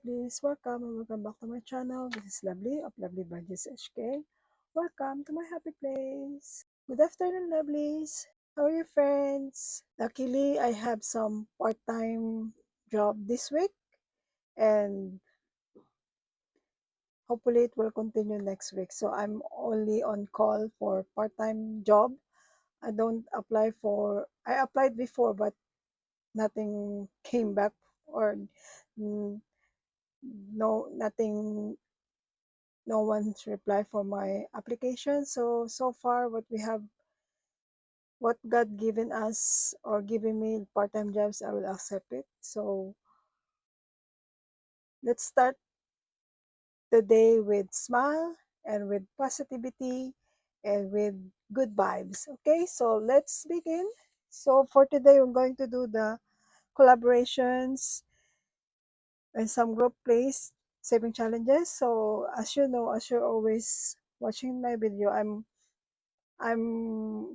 lovelies, welcome and welcome back to my channel. This is Lovely of Lovely Budgets HK. Welcome to my happy place. Good afternoon, lovelies. How are you, friends? Luckily, I have some part-time job this week, and hopefully it will continue next week. So I'm only on call for part-time job. I don't apply for, I applied before, but nothing came back, or mm, nothing, no one's reply for my application. So far what God given us or giving me part-time jobs, I will accept it. So let's start the day with smile and with positivity and with good vibes. Okay, so let's begin. So for today, we're going to do the collaborations and some group plays saving challenges. So as you know, as you're always watching my video, I'm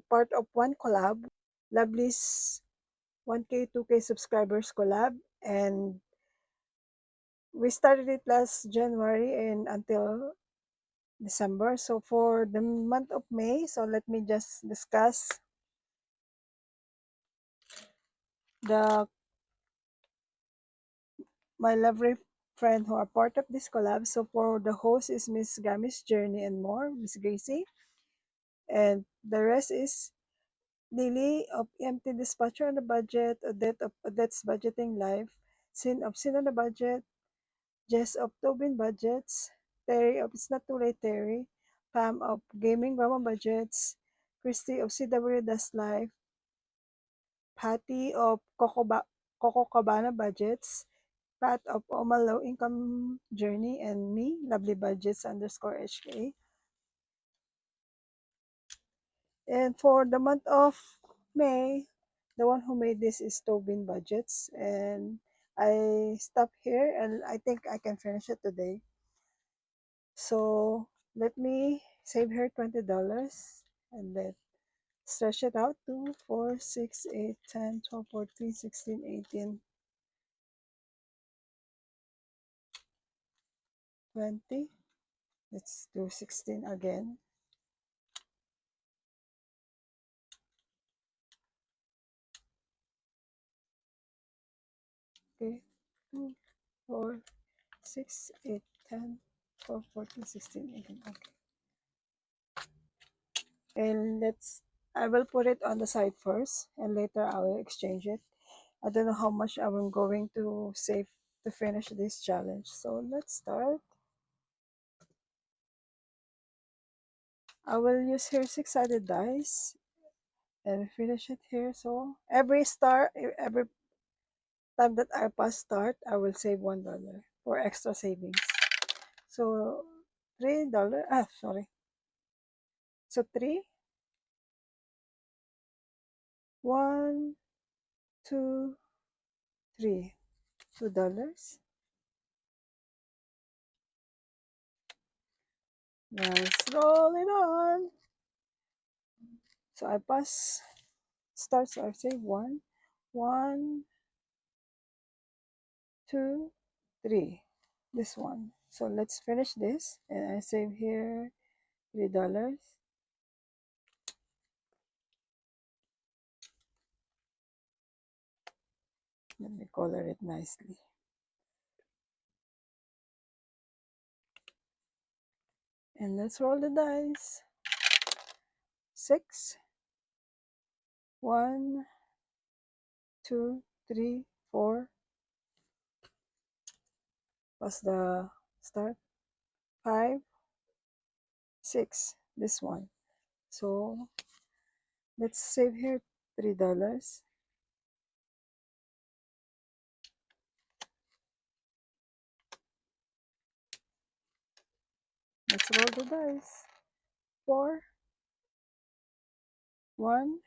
part of one collab, Lovely's 1K, 2K subscribers collab, and we started it last January and until December. So for the month of May, so let me just discuss the my lovely friend who are part of this collab. So for the host is Miss Gami's Journey and More, Miss Gracie, and the rest is Lily of Empty Dispatcher on the Budget, Odette's Budgeting Life, Sin on the Budget, Jess of Tobin Budgets, Terry of It's Not Too Late Terry, Pam of Gaming Grandma Budgets, Christy of CW Dust Life, Patty of Coco Cabana Budgets, Pat of Oma Low Income Journey, and me, Lovely Budgets _HK. And for the month of May, the one who made this is Tobin Budgets, and I stop here and I think I can finish it today. So let me save her $20 and let stretch it out to 4, 6, 8, 10, 12, 14, 16, 18, 20. Let's do 16 again. Okay, 2, 4, 6, 8, 10, 12, 14, 16, 18. Okay. And I will put it on the side first and later I will exchange it. I don't know how much I'm going to save to finish this challenge. So let's start. I will use here 6-sided dice and finish it here. So every time that I pass start, I will save $1 for extra savings. So $3. Sorry. So 3, 1, 2, 3, $2. Let's roll it on. So I pass start. So I save 1, 1, 2, 3. This one. So let's finish this, and I save here $3. Let me color it nicely. And let's roll the dice. 6, 1, 2, 3, 4. Was the start. 5, 6. This one. So let's save here $3. Let's roll the dice. 4, 1,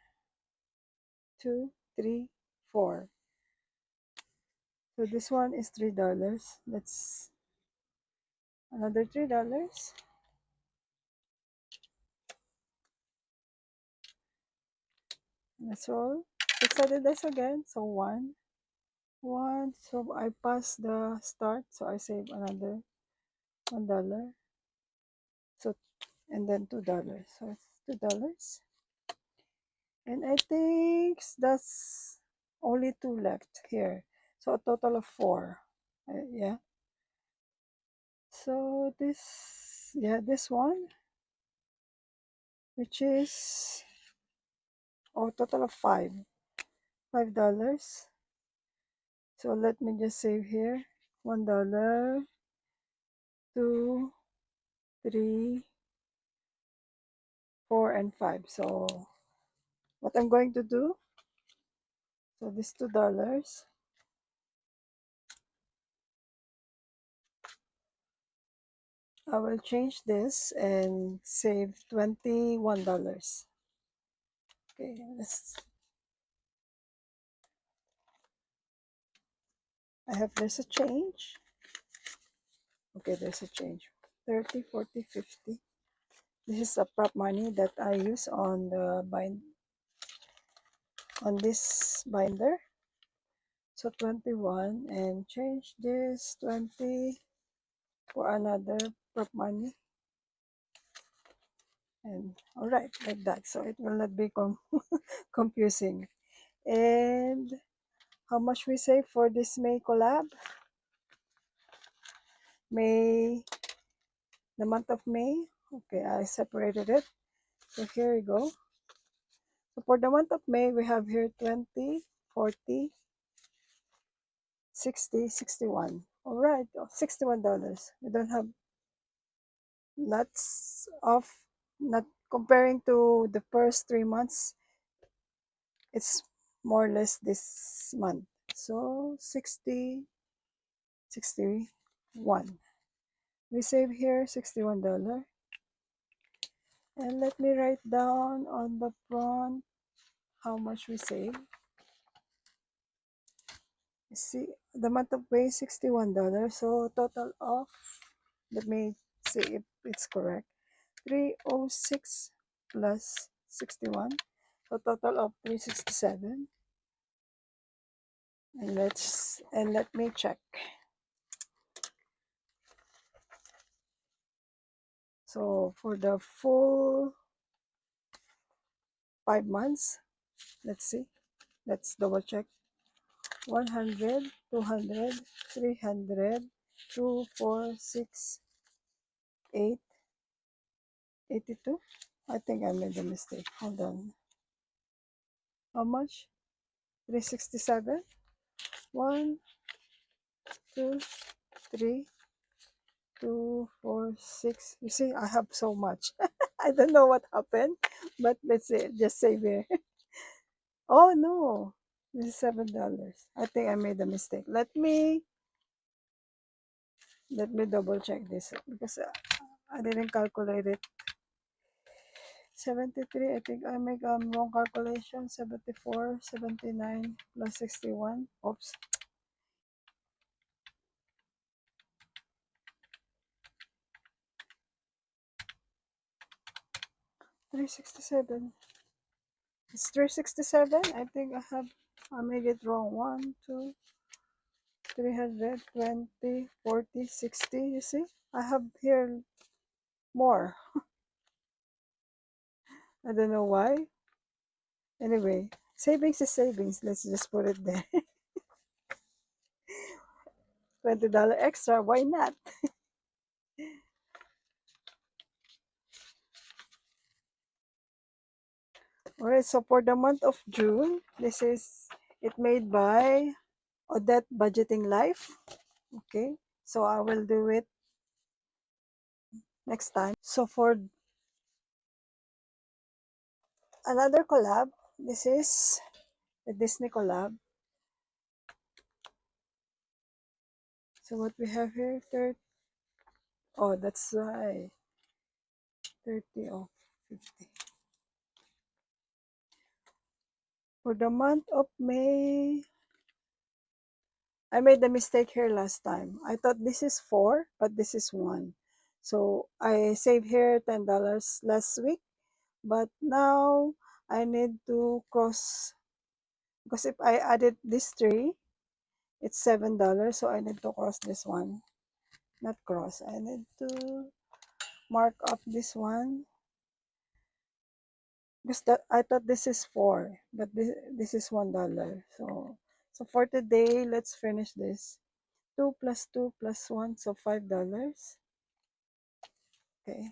2, 3, 4. So this one is $3. Let's another $3. Let's roll. 6-sided dice again. So 1, one. So I pass the start, so I save another $1. So and then $2. So it's $2. And I think that's only two left here. So a total of four. Yeah. So this one, which is total of $5. So let me just save here. $1, two, three, 4, and 5. So what I'm going to do, so this $2, I will change this and save $21. Okay, there's a change. Okay, there's a change. 30, 40, 50. This is a prop money that I use on on this binder. So 21 and change this 20 for another prop money. And all right, like that. So it will not be confusing. And how much we save for this May collab? May, the month of May. Okay, I separated it. So here we go. So for the month of May, we have here 20, 40, 60, 61. All right, $61. We don't have lots of, not comparing to the first 3 months, it's more or less this month. So 60, 61. We save here $61. And let me write down on the front how much we save. You see, the month of May $61. So total of, let me see if it's correct. 306 plus 61. So total of 367. And let me check. So for the full 5 months, let's see. Let's double check. 100, 200, 300, 2, 4, 6, 8, 82. I think I made a mistake. Hold on. How much? 367. 1, 2, 3, 2, 4, 6. You see, I have so much. I don't know what happened, but let's see. Just save here. Oh no, this is $7. I think I made a mistake. Let me double check this because I didn't calculate it. 73. I think I make a wrong calculation. 74, 79 plus 61. Oops. 367. It's 367. I think I made it wrong. 1, 2, 320, 40, 60. You see? I have here more. I don't know why. Anyway, savings is savings. Let's just put it there. $20 extra. Why not? Alright, so for the month of June, this is it made by Odette Budgeting Life. Okay, so I will do it next time. So for another collab, this is the Disney collab. So what we have here, 30, oh, that's why, 30 of 50. For the month of May, I made the mistake here last time. I thought this is 4, but this is 1. So I saved here $10 last week, but now I need to cross, because if I added this 3, It's $7, so I need to cross this one. Not cross. I need to mark up this one. Because I thought this is 4, but this is $1. So for today, let's finish this. 2 plus 2 plus 1, so $5. Okay.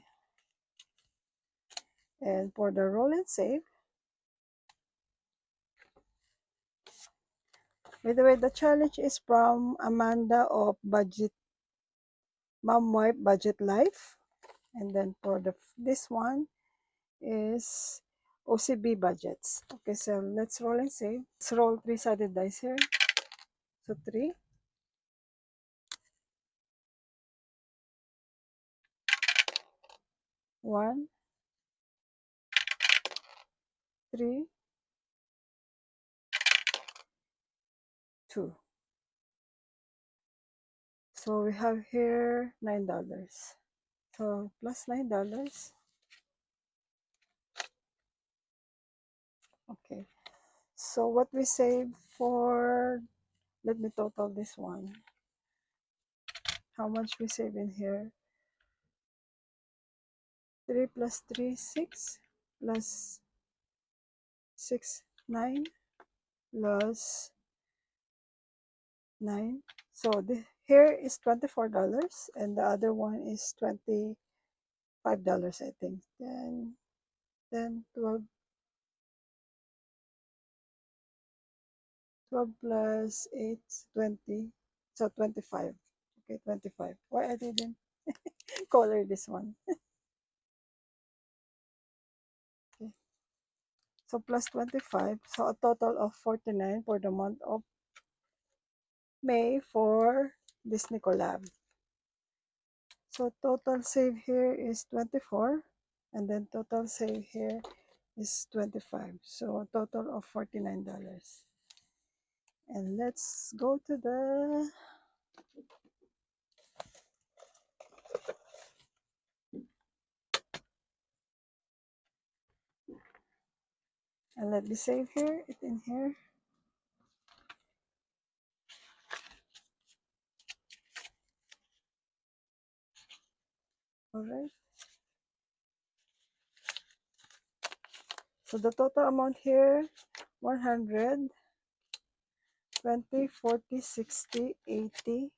And for the roll and save, by the way, the challenge is from Amanda of Budget Mom Wife Budget Life. And then for this one is OCB budgets. Okay, so let's roll and save. Let's roll 3-sided dice here. So 3, 1, 3, 2. So we have here $9. So plus $9. Okay. So what we save for, let me total this one. How much we save in here? 3 plus 3, 6 plus 6, 9 plus 9. So here is $24 and the other one is $25, I think. Then 12, 12 plus 8, 20. So 25. Okay, 25. Why I didn't color this one? Okay. So plus 25. So a total of 49 for the month of May for Disney Collab. So total save here is 24. And then total save here is 25. So a total of $49. And let's go to and let me save it in here. All right. So the total amount here, 100, 20, 40, 60, 80,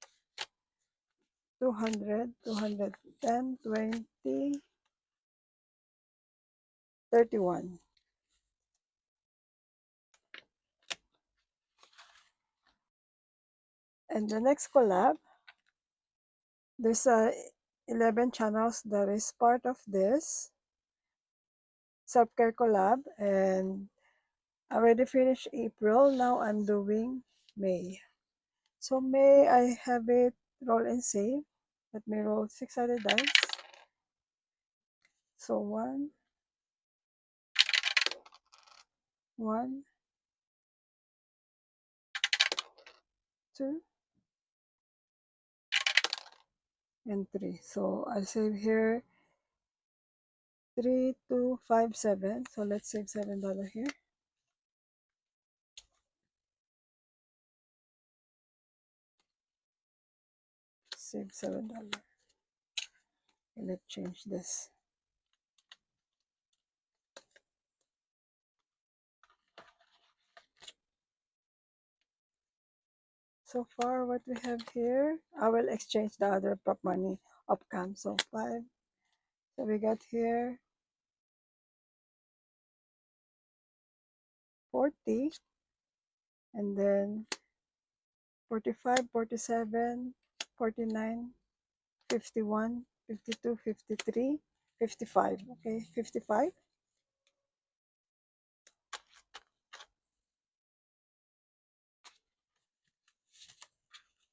200, 210, 20, 31. And the next collab, there's 11 channels that is part of this self-care collab, and I already finished April. Now I'm doing May. So May, I have it roll and save. Let me roll 6-sided dice. So 1, 1, 2, and 3. So I'll save here 3, 2, 5, 7. So let's save $7 here. Save $7. Okay, let's change this. So far, what we have here, I will exchange the other prop money of cam. So 5. So we got here 40, and then 45, 47, 49, 51, 52, 53, 55. Okay, 55.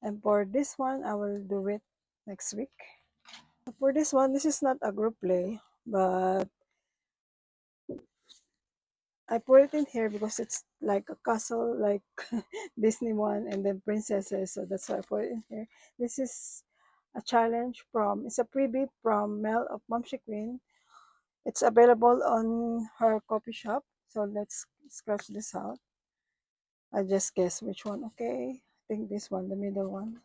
And for this one, I will do it next week. For this one, this is not a group play, but I put it in here because it's like a castle, like Disney one, and then princesses. So that's why I put it in here. This is a challenge it's a freebie from Mel of Momshi Queen. It's available on her coffee shop. So let's scratch this out. I just guess which one. Okay. I think this one, the middle one.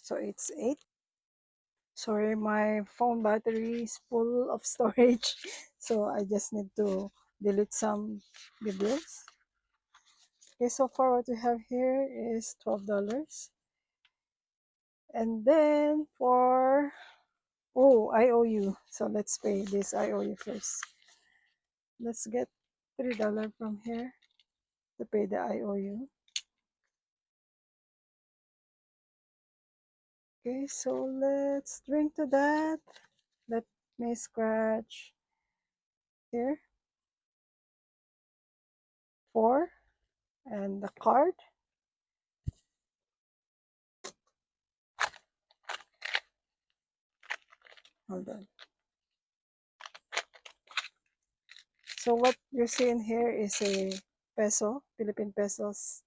So it's 8. Sorry, my phone battery is full of storage. So I just need to delete some videos. Okay, so far what we have here is $12. And then for, oh, IOU. So let's pay this IOU first. Let's get $3 from here to pay the IOU. Okay, so let's drink to that. Let me scratch here. 4. And the card. Hold on. So what you're seeing here is a peso, Philippine pesos.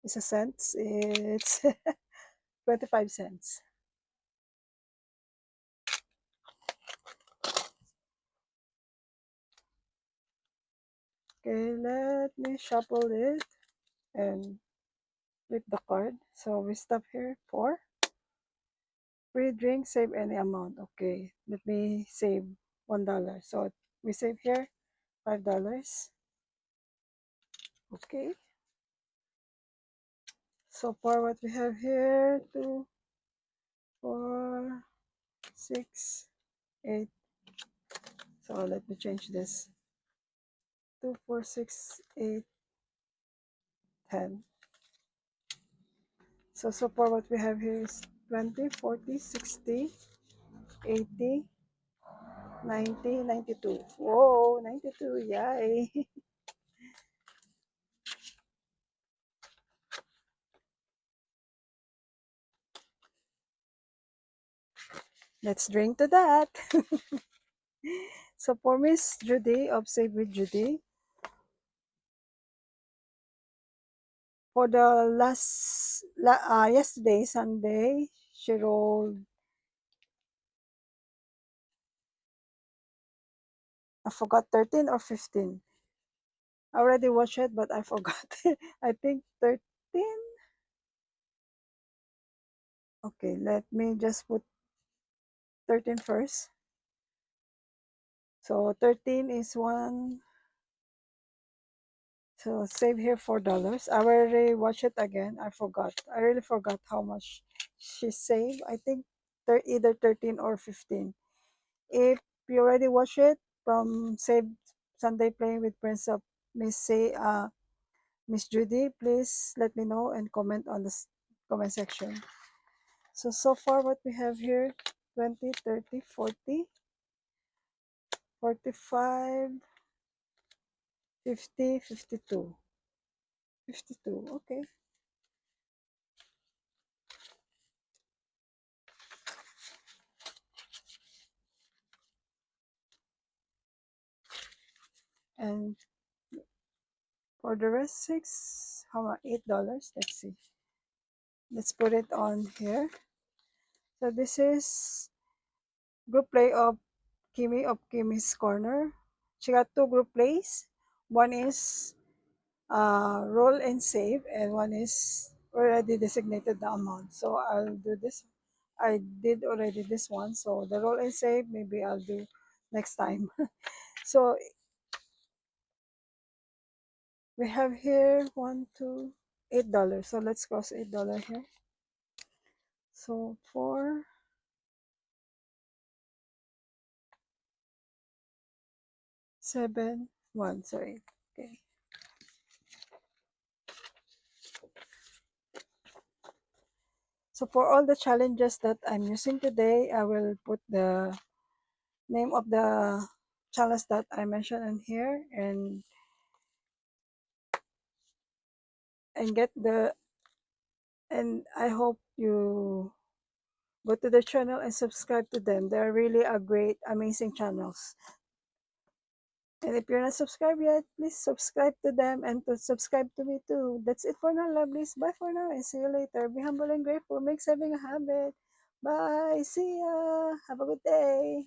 It's a cents. It's 25 cents. Okay, let me shuffle it and flip the card. So we stop here for free drink, save any amount. Okay, let me save $1. So we save here $5. Okay. So far what we have here, 2, 4, 6, 8. So let me change this. 2, 4, 6, 8, 10. So far what we have here is 20, 40, 60, 80, 90, 92. Whoa, 92, yay. Let's drink to that. So for Miss Judy of Save with Judy, for the yesterday, Sunday, she rolled, I forgot, 13 or 15. I already watched it, but I forgot. I think 13. Okay, let me just put 13 first. So 13 is 1. So save here $4. I already watched it again. I forgot. I really forgot how much she saved. I think either 13 or 15. If you already watched it from Save Sunday Playing with Prince of Miss Judy, please let me know and comment on the comment section. So far what we have here, 20, 30, 40, 45, 50, 52. 52, okay. And for the rest, 6, how much? $8. Let's see. Let's put it on here. So this is group play of Kimi of Kimi's Corner. She got 2 group plays. One is roll and save, and one is already designated the amount. So I'll do this. I did already this one. So the roll and save, maybe I'll do next time. So we have here 1, 2, $8. So let's cross $8 here. So 4, 7, 1. So 8. Okay. So for all the challenges that I'm using today, I will put the name of the challenge that I mentioned in here and get the, and I hope you go to the channel and subscribe to them. They're really a great, amazing channels. And if you're not subscribed yet, please subscribe to them and to subscribe to me too. That's it for now, lovelies. Bye for now and see you later. Be humble and grateful. Make saving a habit. Bye. See ya. Have a good day.